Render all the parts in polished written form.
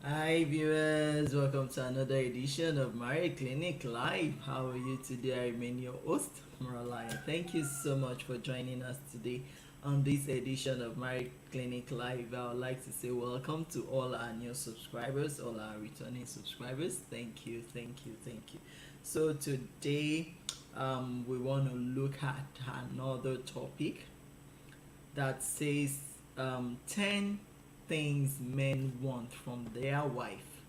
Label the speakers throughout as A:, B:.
A: Hi viewers, welcome to another edition of Marriage Clinic Live. How are you today? I remain your host, Maralaya. Thank you so much for joining us today on this edition of Marriage Clinic Live. I would like to say welcome to all our new subscribers, all our returning subscribers. Thank you, thank you, thank you. So today we want to look at another topic that says 10 things men want from their wife,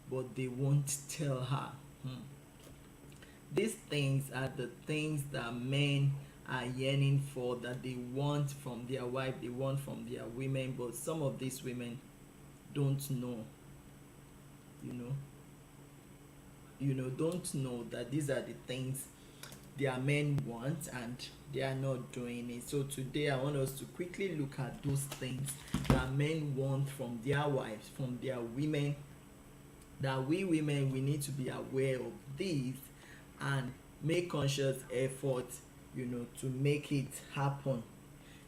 A: but they won't tell her. Hmm. These things are the things that men are yearning for, that they want from their wife, they want from their women, but some of these women don't know, you know, don't know that these are the things their men want and they are not doing it. So today I want us to quickly look at those things that men want from their wives, from their women, that we women we need to be aware of these and make conscious effort, to make it happen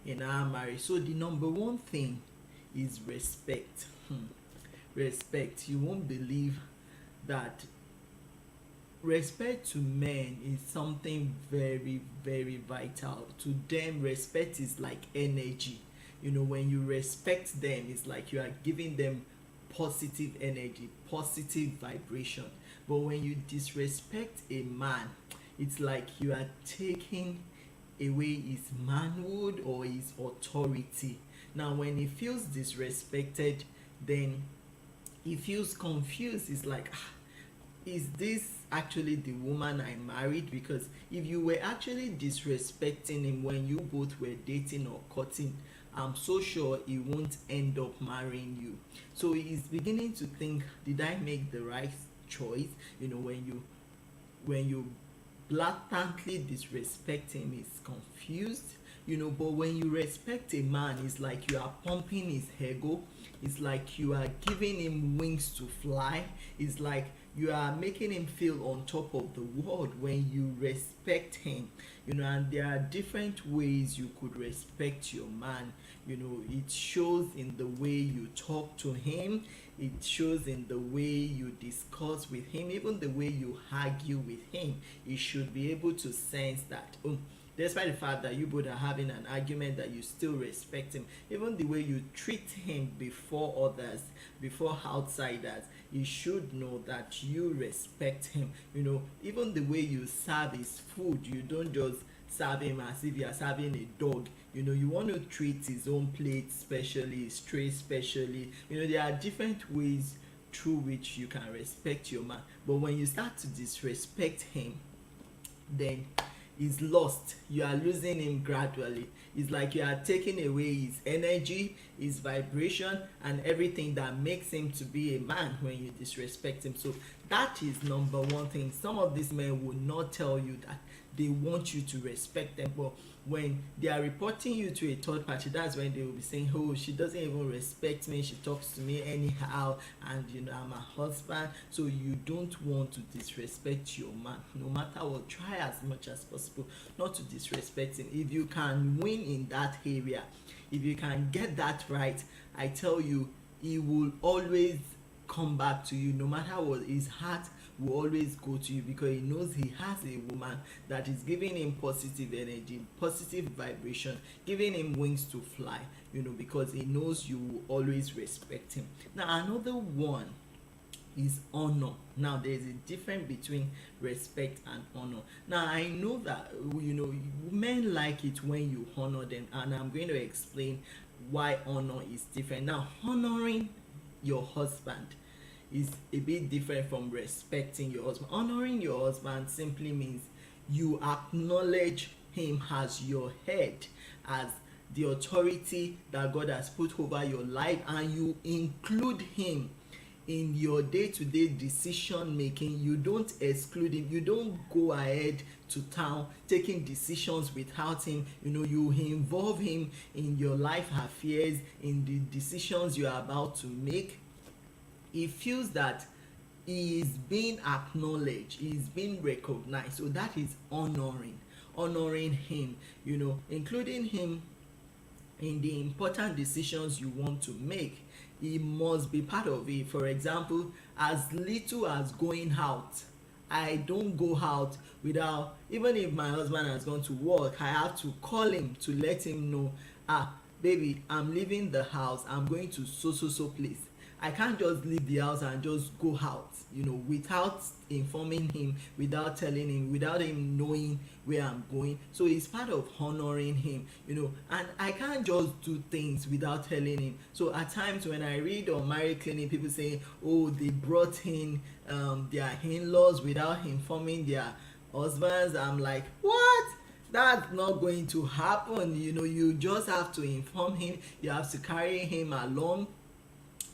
A: in our marriage. So the number one thing is respect. Respect. You won't believe that respect to men is something very very vital to them. Respect is like energy. When you respect them, it's like you are giving them positive energy, positive vibration. But when you disrespect a man, it's like you are taking away his manhood or his authority. Now when he feels disrespected, then he feels confused. It's like, is this actually the woman I married? Because if you were actually disrespecting him when you both were dating or courting, I'm so sure he won't end up marrying you. So he's beginning to think, did I make the right choice? When you blatantly disrespect him, he's confused. But when you respect a man, it's like you are pumping his ego. It's like you are giving him wings to fly. It's like you are making him feel on top of the world when you respect him. And there are different ways you could respect your man. It shows in the way you talk to him, it shows in the way you discuss with him, even the way you argue with him. He should be able to sense that, despite the fact that you both are having an argument, that you still respect him. Even the way you treat him before others, before outsiders, he should know that you respect him. Even the way you serve his food, you don't just serve him as if you are serving a dog. You want to treat his own plate specially, his tray specially. There are different ways through which you can respect your man. But when you start to disrespect him, then he's lost. You are losing him gradually. It's like you are taking away his energy, his vibration, and everything that makes him to be a man when you disrespect him. So that is number one thing. Some of these men will not tell you that they want you to respect them, but when they are reporting you to a third party, that's when they will be saying, oh, she doesn't even respect me, she talks to me anyhow, and I'm a husband. So you don't want to disrespect your man. No matter what, try as much as possible not to disrespect him. If you can win in that area, if you can get that right, I tell you, he will always come back to you. No matter what, his heart will always go to you, because he knows he has a woman that is giving him positive energy, positive vibration, giving him wings to fly, because he knows you will always respect him. Now another one is honor. Now there's a difference between respect and honor. Now I know that men like it when you honor them, and I'm going to explain why honor is different. Now honoring your husband is a bit different from respecting your husband. Honoring your husband simply means you acknowledge him as your head, as the authority that God has put over your life, and you include him in your day-to-day decision making. You don't exclude him. You don't go ahead to town taking decisions without him. You involve him in your life affairs, in the decisions you are about to make. He feels that he is being acknowledged, he is being recognized. So that is honoring him, including him in the important decisions you want to make. He must be part of it. For example, as little as going out, I don't go out without, even if my husband has gone to work, I have to call him to let him know, baby, I'm leaving the house, I'm going to so so so place. I can't just leave the house and just go out, without informing him, without telling him, without him knowing where I'm going. So it's part of honoring him, and I can't just do things without telling him. So at times when I read on marriage clinic, people say, oh, they brought in their in-laws without informing their husbands. I'm like, what? That's not going to happen. You just have to inform him, you have to carry him along.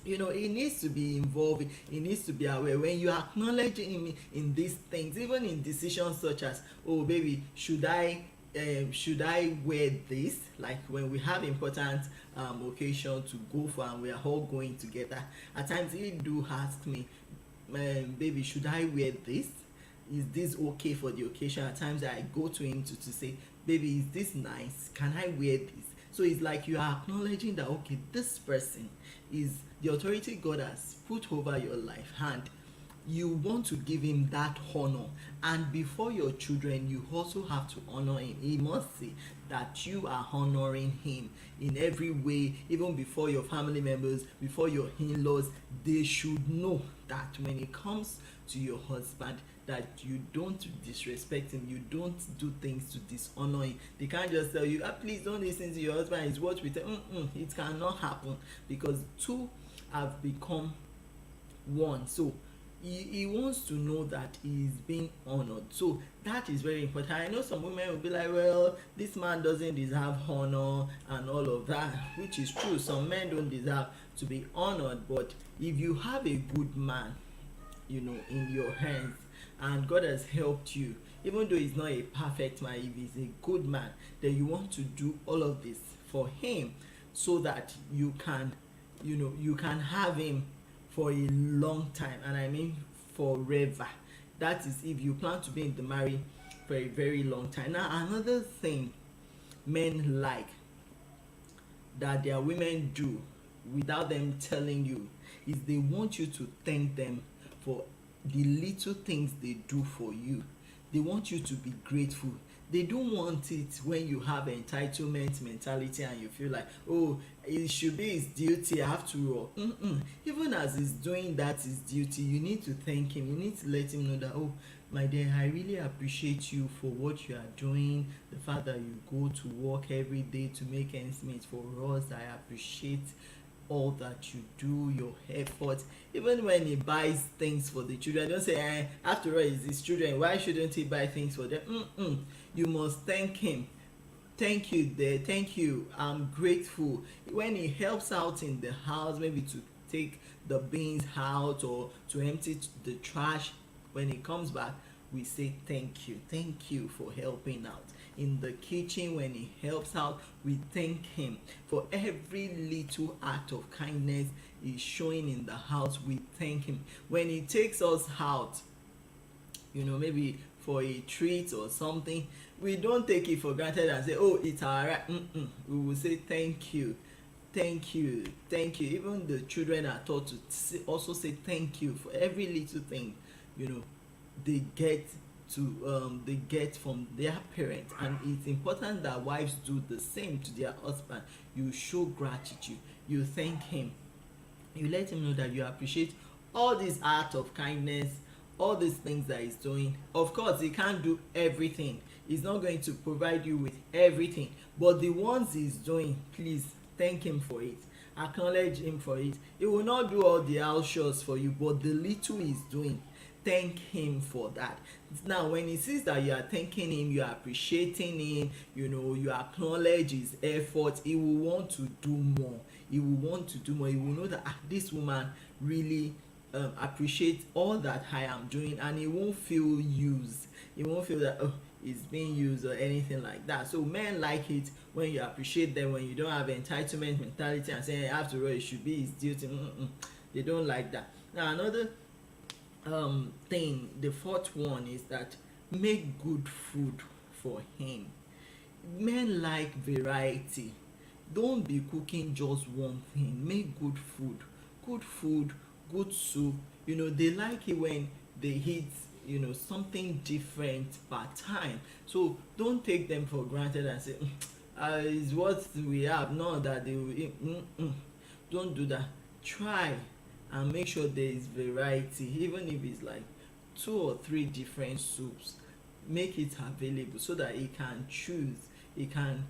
A: He needs to be involved, he needs to be aware. When you acknowledge him in these things, even in decisions such as, oh baby, should I wear this, like when we have important occasion to go for and we are all going together. At times he do ask me, baby, should I wear this, is this okay for the occasion? At times I go to him to say, baby, is this nice, can I wear this? So it's like you are acknowledging that, okay, this person is the authority God has put over your life, and you want to give him that honor. And before your children, you also have to honor him. He must see that you are honoring him in every way. Even before your family members, before your in-laws, they should know that when it comes to your husband, that you don't disrespect him, you don't do things to dishonor him. They can't just tell you, please don't listen to your husband, it's what we tell. It cannot happen, because two have become one. So he wants to know that he is being honored. So that is very important. I know some women will be like, well, this man doesn't deserve honor and all of that, which is true. Some men don't deserve to be honored. But if you have a good man, in your hands, and God has helped you, even though he's not a perfect man, if he's a good man, then you want to do all of this for him, so that you can have him for a long time, and I mean forever. That is if you plan to be in the marriage for a very long time. Now, another thing men like that their women do without them telling you is they want you to thank them for the little things they do for you. They want you to be grateful. They don't want it when you have entitlement mentality and you feel like, oh, it should be his duty, I have to even as he's doing that his duty, you need to thank him. You need to let him know that, oh my dear, I really appreciate you for what you are doing, the fact that you go to work every day to make ends meet for us. I appreciate all that you do, your effort. Even when he buys things for the children, don't say, after all, it's his children, why shouldn't he buy things for them? You must thank him. Thank you, there, thank you, I'm grateful. When he helps out in the house, maybe to take the bins out or to empty the trash, when he comes back, we say thank you for helping out. In the kitchen, when he helps out, we thank him for every little act of kindness he's showing in the house. We thank him when he takes us out, maybe for a treat or something. We don't take it for granted and say, oh, it's all right. We will say thank you. Even the children are taught to also say thank you for every little thing they get from their parents. And it's important that wives do the same to their husband. You show gratitude, you thank him, you let him know that you appreciate all this act of kindness, all these things that he's doing. Of course, he can't do everything, he's not going to provide you with everything, but the ones he's doing, please thank him for it, acknowledge him for it. He will not do all the house chores for you, but the little he's doing, thank him for that. Now, when he sees that you are thanking him, you are appreciating him, you acknowledge his effort, he will want to do more. He will know that this woman really appreciates all that I am doing, and he won't feel used. He won't feel that, oh, he's being used or anything like that. So men like it when you appreciate them, when you don't have entitlement mentality and say, after all, it should be his duty. They don't like that. Now, another thing, the fourth one, is that make good food for him. Men like variety. don't be cooking just one thing. Make good food, good soup. They like it when they eat something different per time. So don't take them for granted and say is what we have, not that they will eat. Don't do that. Try and make sure there is variety, even if it's like 2 or 3 different soups. Make it available so that he can choose. He can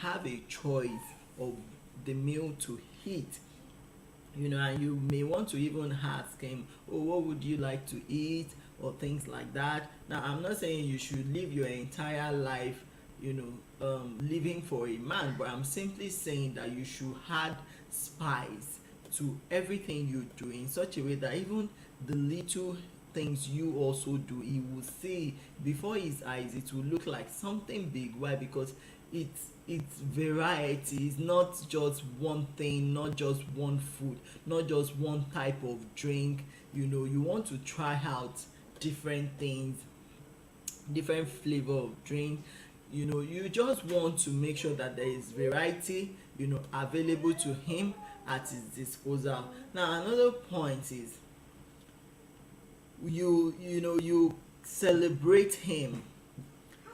A: have a choice of the meal to eat. And you may want to even ask him, oh, what would you like to eat, or things like that. Now, I'm not saying you should live your entire life living for a man, but I'm simply saying that you should add spice to everything you do in such a way that even the little things you also do, he will see before his eyes. It will look like something big. Why? Because it's variety. It's not just one thing, not just one food, not just one type of drink. You want to try out different things, different flavor of drink. You just want to make sure that there is variety available to him at his disposal. Now, another point is you celebrate him.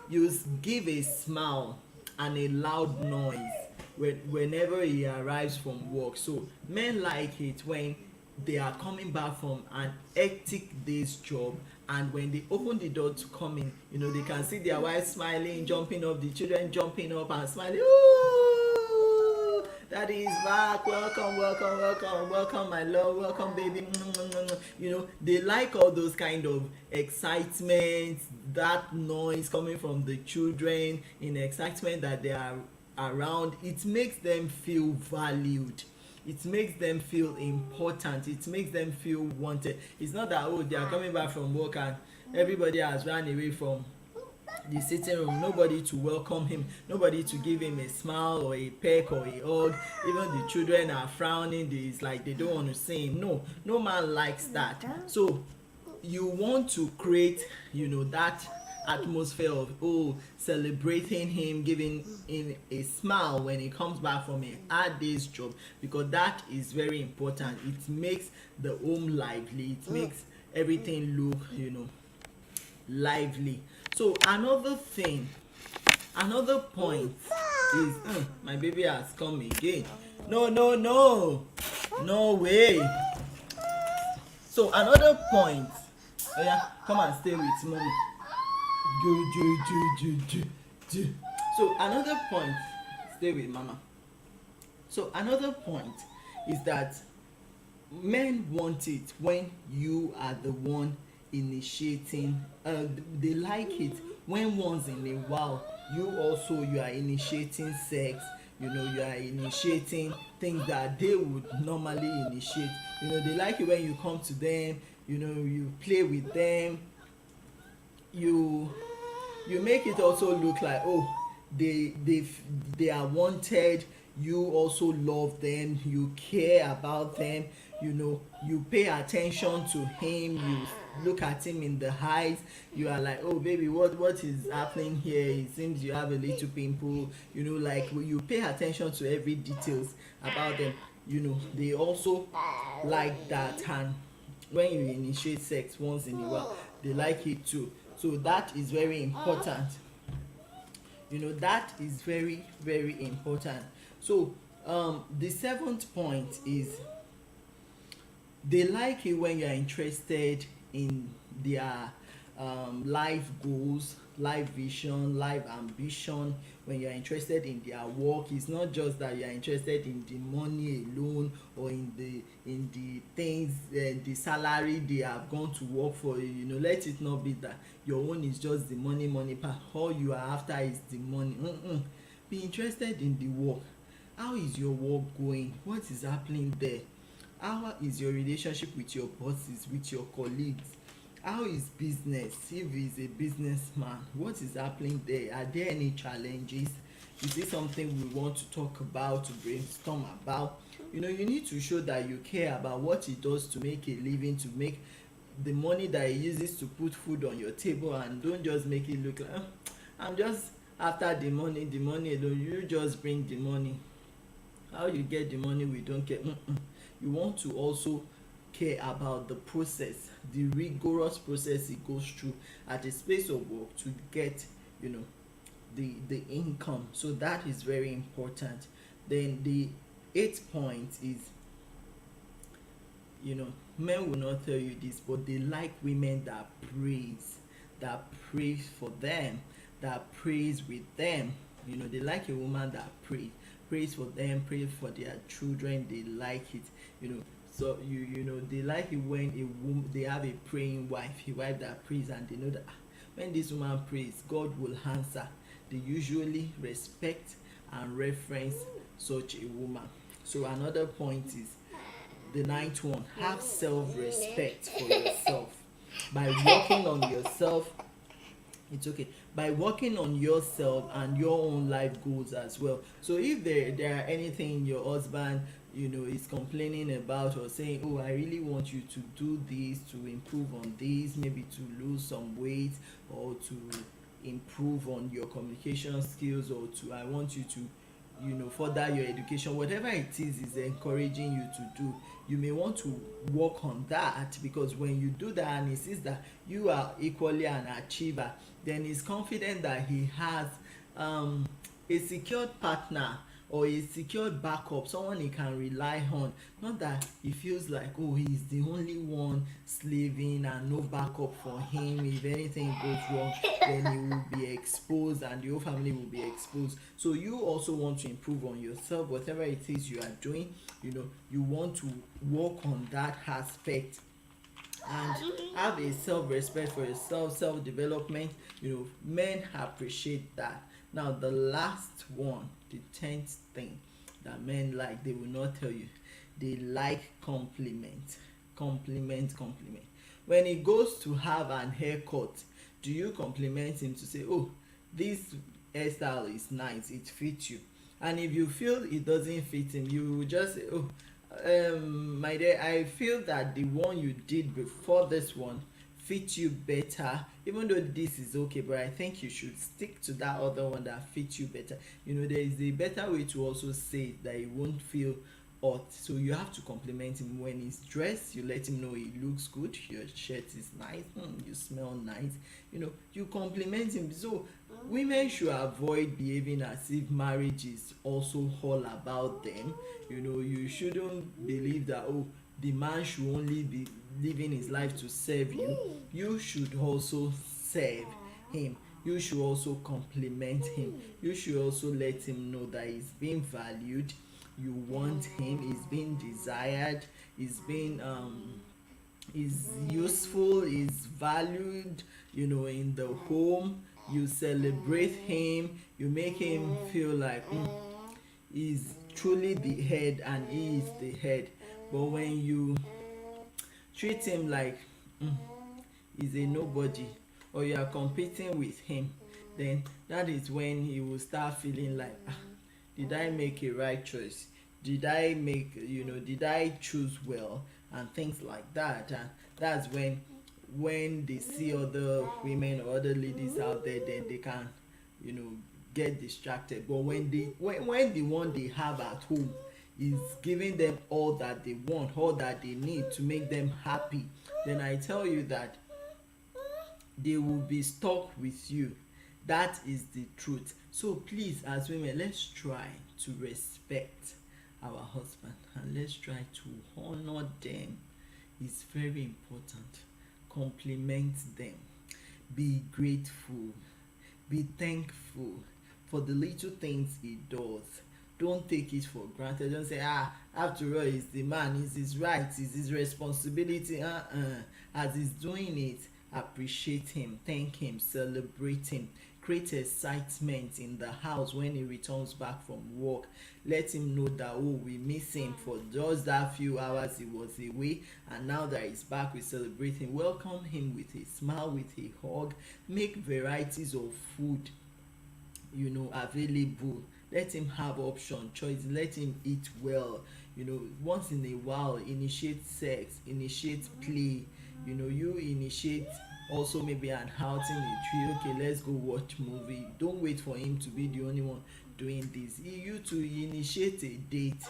A: You give a smile and a loud noise whenever he arrives from work. So men like it when they are coming back from an hectic day's job, and when they open the door to come in, they can see their wife smiling, jumping up, the children jumping up and smiling. Ooh, daddy is back, welcome, welcome, welcome, welcome, my love, welcome, baby. They like all those kind of excitement, that noise coming from the children in excitement that they are around. It makes them feel valued. It makes them feel important. It makes them feel wanted. It's not that, oh, they are coming back from work and everybody has run away from the sitting room. Nobody to welcome him, nobody to give him a smile or a peck or a hug. Even the children are frowning. It's like they don't want to see him. No man likes that. So you want to create that atmosphere of celebrating him, giving him a smile when he comes back from a hard day's job, because that is very important. It makes the home lively. It makes everything look lively. So another point is my baby has come again. No way. So another point, oh yeah, come and stay with mommy. So another point, stay with mama. So another point is that men want it when you are the one initiating. They like it when once in a while you are initiating sex. You are initiating things that they would normally initiate. They like it when you come to them, you play with them, you make it also look like, oh, they are wanted. You also love them, you care about them, you pay attention to him, you look at him in the eyes, you are like, oh baby, what is happening here? It seems you have a little pimple. Like you pay attention to every details about them. They also like that. And when you initiate sex once in a while, they like it too. So that is very important. That is very, very important. So the 7th point is they like it when you are interested in their life goals, life vision, life ambition. When you are interested in their work, it's not just that you are interested in the money alone, or in the things, the salary they have gone to work for. Let it not be that your own is just the money part. All you are after is the money. Be interested in the work. How is your work going? What is happening there? How is your relationship with your bosses, with your colleagues? How is business? If he's a businessman, what is happening there? Are there any challenges? Is it something we want to talk about, to brainstorm about? You need to show that you care about what he does to make a living, to make the money that he uses to put food on your table, and don't just make it look like, After the money alone, you just bring the money. How you get the money we don't care. You want to also care about the process, the rigorous process it goes through at a space of work to get, you know, the income. So that is very important. Then the eighth point is, you know, men will not tell you this, but they like women that praise, that prays for them, that prays with them. You know, they like a woman that prays for them, prays for their children. They like it. You know, so you know they like it when a woman, they have a praying wife, a wife that prays, and they know that when this woman prays, God will answer. They usually respect and reference such a woman. So another point is the ninth one: have self-respect for yourself. By working on yourself, it's okay, by working on yourself and your own life goals as well. So if there are anything your husband, you know, is complaining about, or saying, oh, I really want you to do this, to improve on this, maybe to lose some weight, or to improve on your communication skills, or to, I want you to, you know, further your education, whatever it is encouraging you to do, you may want to work on that. Because when you do that and he sees that you are equally an achiever, then he's confident that he has a secured partner, or a secured backup, someone he can rely on. Not that he feels like, oh, he's the only one slaving and no backup for him. If anything goes wrong, then he will be exposed and the whole family will be exposed. So you also want to improve on yourself, whatever it is you are doing. You know, you want to work on that aspect and have a self-respect for yourself, self-development. You know, men appreciate that. Now the last one, the 10th thing that men like, they will not tell you, they like compliment. Compliment. When he goes to have an haircut, do you compliment him to say, oh, this hairstyle is nice, it fits you? And if you feel it doesn't fit him, you will just say, oh, my dear, I feel that the one you did before this one fits you better, even though this is okay, but I think you should stick to that other one that fits you better. You know, there is a better way to also say it, that he won't feel odd. So you have to compliment him. When he's dressed, you let him know he looks good, your shirt is nice, you smell nice. You know, you compliment him. So women should avoid behaving as if marriage is also all about them. You know, you shouldn't believe that, oh, the man should only be living his life to serve you. You should also serve him. You should also compliment him. You should also let him know that he's being valued. You want him, he's being desired, he's being is useful, is valued, you know, in the home. You celebrate him, you make him feel like he's truly the head and he is the head. But when you treat him like he's a nobody, or you are competing with him, then that is when he will start feeling like, did I make a right choice? Did I make, you know, did I choose well? And things like that. And that's when they see other women or other ladies out there, then they can, you know, get distracted. But when the one they have at home is giving them all that they want, all that they need to make them happy, then I tell you that they will be stuck with you. That is the truth. So please, as women, let's try to respect our husband and let's try to honor them. It's very important. Compliment them. Be grateful. Be thankful for the little things he does. Don't take it for granted. Don't say, after all, it's the man, it's his right, it's his responsibility. As he's doing it, appreciate him, thank him, celebrate him. Create excitement in the house when he returns back from work. Let him know that, oh, we miss him for just that few hours he was away, and now that he's back, we celebrate him. Welcome him with a smile, with a hug. Make varieties of food, you know, available. Let him have option, choice. Let him eat well. You know, once in a while, initiate sex, initiate play. You know, you initiate also maybe an outing with you. Okay, let's go watch movie. Don't wait for him to be the only one doing this. You to initiate a date,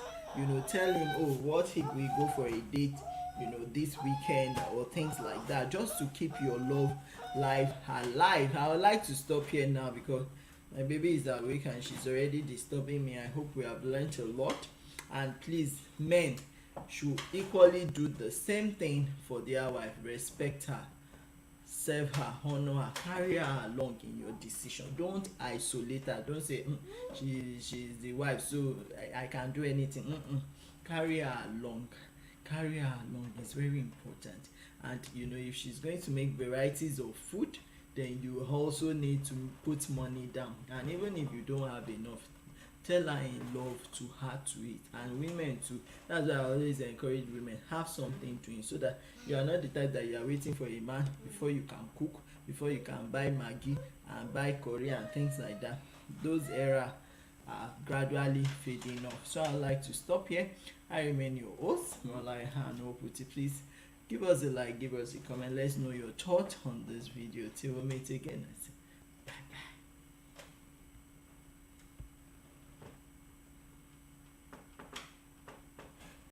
A: tell him, oh, what if we go for a date, this weekend or things like that, just to keep your love life alive. I would like to stop here now because my baby is awake and she's already disturbing me. I hope we have learned a lot, and please, men should equally do the same thing for their wife. Respect her, serve her, honor her, carry her along in your decision. Don't isolate her. Don't say, she's the wife, so I can do anything. Carry her along. Carry her along. It's very important. And if she's going to make varieties of food, then you also need to put money down. And even if you don't have enough, tell her in love to her to it. And women too, that's why I always encourage women, have something doing, so that you are not the type that you are waiting for a man before you can cook, before you can buy maggi and buy curry and things like that. Those era are gradually fading off. So I'd like to stop here. I remain your host, Molai Hanoputi. Please give us a like, give us a comment. Let's know your thoughts on this video. Till we meet again.